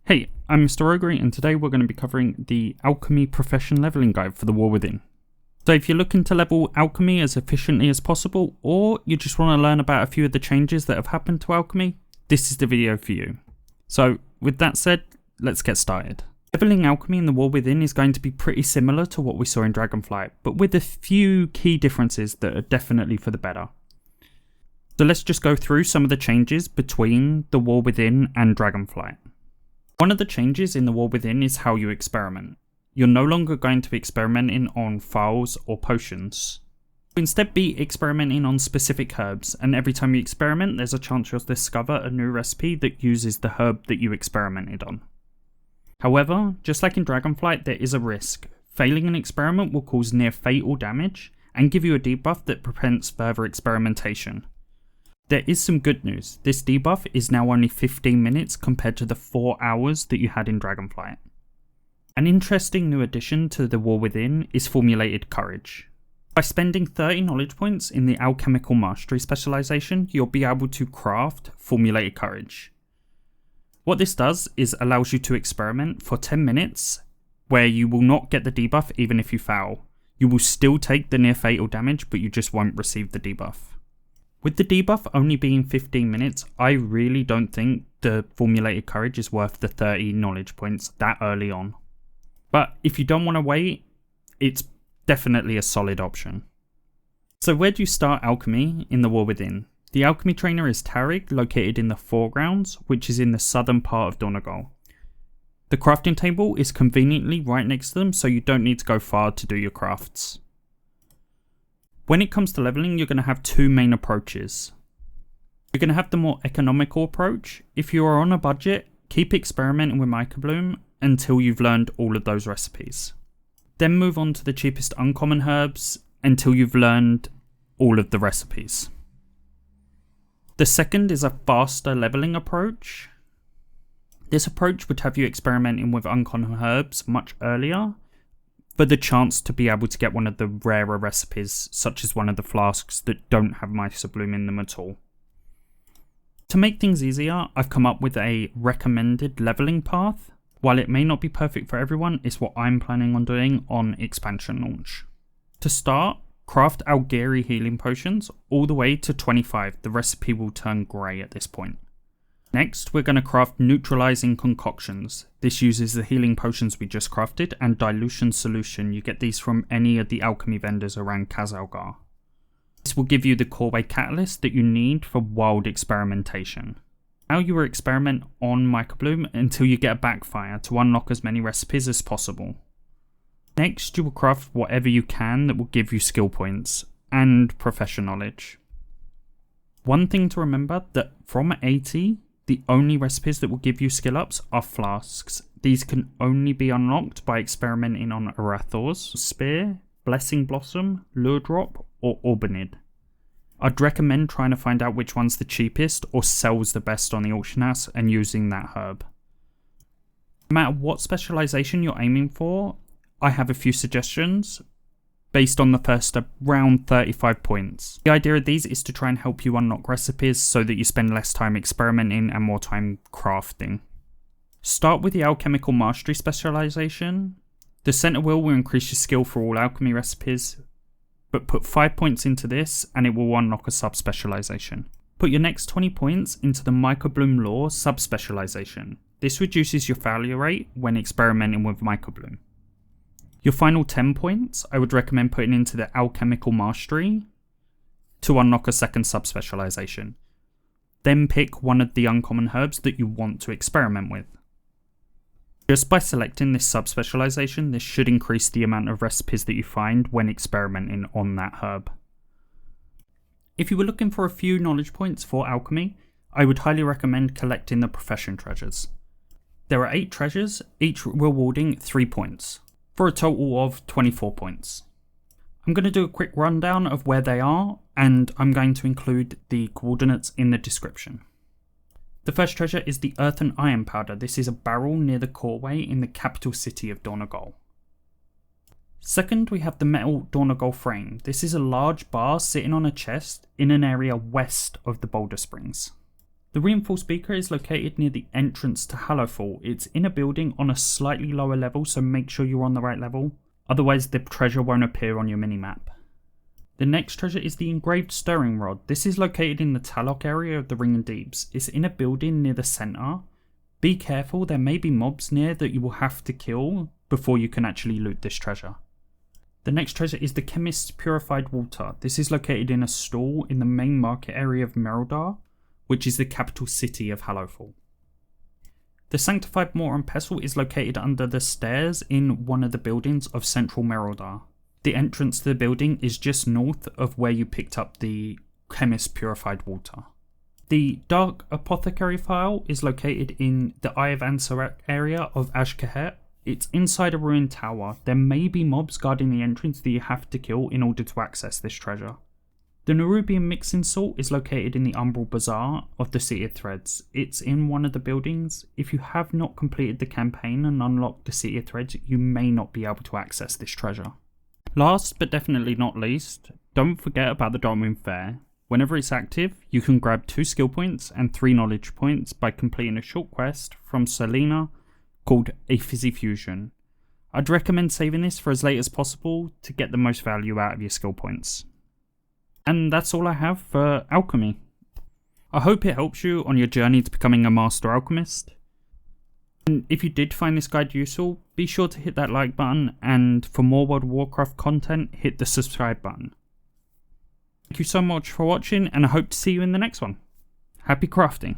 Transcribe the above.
Hey, I'm Mr. Ogre, and today we're going to be covering the Alchemy Profession Leveling Guide for the War Within. So if you're looking to level Alchemy as efficiently as possible, or you just want to learn about a few of the changes that have happened to Alchemy, this is the video for you. So with that said, let's get started. Leveling Alchemy in the War Within is going to be pretty similar to what we saw in Dragonflight, but with a few key differences that are definitely for the better. So let's just go through some of the changes between the War Within and Dragonflight. One of the changes in the War Within is how you experiment. You're no longer going to be experimenting on vials or potions. Instead, be experimenting on specific herbs, and every time you experiment, there's a chance you'll discover a new recipe that uses the herb that you experimented on. However, just like in Dragonflight, there is a risk. Failing an experiment will cause near fatal damage and give you a debuff that prevents further experimentation. There is some good news. This debuff is now only 15 minutes compared to the 4 hours that you had in Dragonflight. An interesting new addition to the War Within is Formulated Courage. By spending 30 knowledge points in the Alchemical Mastery specialization, you'll be able to craft Formulated Courage. What this does is allows you to experiment for 10 minutes where you will not get the debuff even if you fail. You will still take the near fatal damage, but you just won't receive the debuff. With the debuff only being 15 minutes, I really don't think the Formulated Courage is worth the 30 knowledge points that early on. But if you don't want to wait, it's definitely a solid option. So where do you start Alchemy in the War Within? The Alchemy Trainer is Tarig, located in the Foregrounds, which is in the southern part of Dornogal. The crafting table is conveniently right next to them, so you don't need to go far to do your crafts. When it comes to leveling, you're going to have two main approaches. You're going to have the more economical approach. If you are on a budget, keep experimenting with Microbloom until you've learned all of those recipes. Then move on to the cheapest uncommon herbs until you've learned all of the recipes. The second is a faster leveling approach. This approach would have you experimenting with uncommon herbs much earlier, for the chance to be able to get one of the rarer recipes, such as one of the flasks that don't have Microbloom in them at all. To make things easier, I've come up with a recommended leveling path. While it may not be perfect for everyone, it's what I'm planning on doing on expansion launch. To start, craft Algeri healing potions all the way to 25. The recipe will turn grey at this point. Next, we're going to craft neutralizing concoctions. This uses the healing potions we just crafted and dilution solution. You get these from any of the alchemy vendors around Khazalgar. This will give you the core catalyst that you need for wild experimentation. Now you will experiment on Microbloom until you get a backfire to unlock as many recipes as possible. Next, you will craft whatever you can that will give you skill points and profession knowledge. One thing to remember, that from 80, the only recipes that will give you skill ups are flasks. These can only be unlocked by experimenting on Arathor's Spear, Blessing Blossom, Lure Drop, or Aubanid. I'd recommend trying to find out which one's the cheapest or sells the best on the auction house and using that herb. No matter what specialization you're aiming for, I have a few suggestions based on the first around 35 points. The idea of these is to try and help you unlock recipes so that you spend less time experimenting and more time crafting. Start with the Alchemical Mastery specialization. The center wheel will increase your skill for all alchemy recipes, but put 5 points into this and it will unlock a sub-specialization. Put your next 20 points into the Microbloom Lore sub-specialization. This reduces your failure rate when experimenting with Microbloom. Your final 10 points, I would recommend putting into the Alchemical Mastery to unlock a second sub-specialization. Then pick one of the uncommon herbs that you want to experiment with. Just by selecting this sub-specialization, this should increase the amount of recipes that you find when experimenting on that herb. If you were looking for a few knowledge points for alchemy, I would highly recommend collecting the profession treasures. There are 8 treasures, each rewarding 3 points, for a total of 24 points. I'm going to do a quick rundown of where they are, and I'm going to include the coordinates in the description. The first treasure is the Earthen Iron Powder. This is a barrel near the causeway in the capital city of Dornogal. Second, we have the metal Dornogal frame. This is a large bar sitting on a chest in an area west of the Boulder Springs. The reinforced beaker is located near the entrance to Hallowfall. It's in a building on a slightly lower level, so make sure you're on the right level. Otherwise the treasure won't appear on your minimap. The next treasure is the engraved stirring rod. This is located in the Talok area of the Ring and Deeps. It's in a building near the centre. Be careful, there may be mobs near that you will have to kill before you can actually loot this treasure. The next treasure is the Chemist's Purified water. This is located in a stall in the main market area of Merodar, which is the capital city of Hallowfall. The Sanctified Mortar and Pestle is located under the stairs in one of the buildings of central Merodar. The entrance to the building is just north of where you picked up the Chemist's Purified water. The Dark Apothecary Vial is located in the Eye of Ansarak area of Azj-Kahet. It's inside a ruined tower. There may be mobs guarding the entrance that you have to kill in order to access this treasure. The Nerubian mixing salt is located in the Umbral Bazaar of the City of Threads. It's in one of the buildings. If you have not completed the campaign and unlocked the City of Threads, you may not be able to access this treasure. Last but definitely not least, don't forget about the Dmo Fair. Whenever it's active, you can grab 2 skill points and 3 knowledge points by completing a short quest from Selena called A Fizzy Fusion. I'd recommend saving this for as late as possible to get the most value out of your skill points. And that's all I have for alchemy. I hope it helps you on your journey to becoming a master alchemist. And if you did find this guide useful, be sure to hit that like button, and for more World of Warcraft content, hit the subscribe button. Thank you so much for watching, and I hope to see you in the next one. Happy crafting!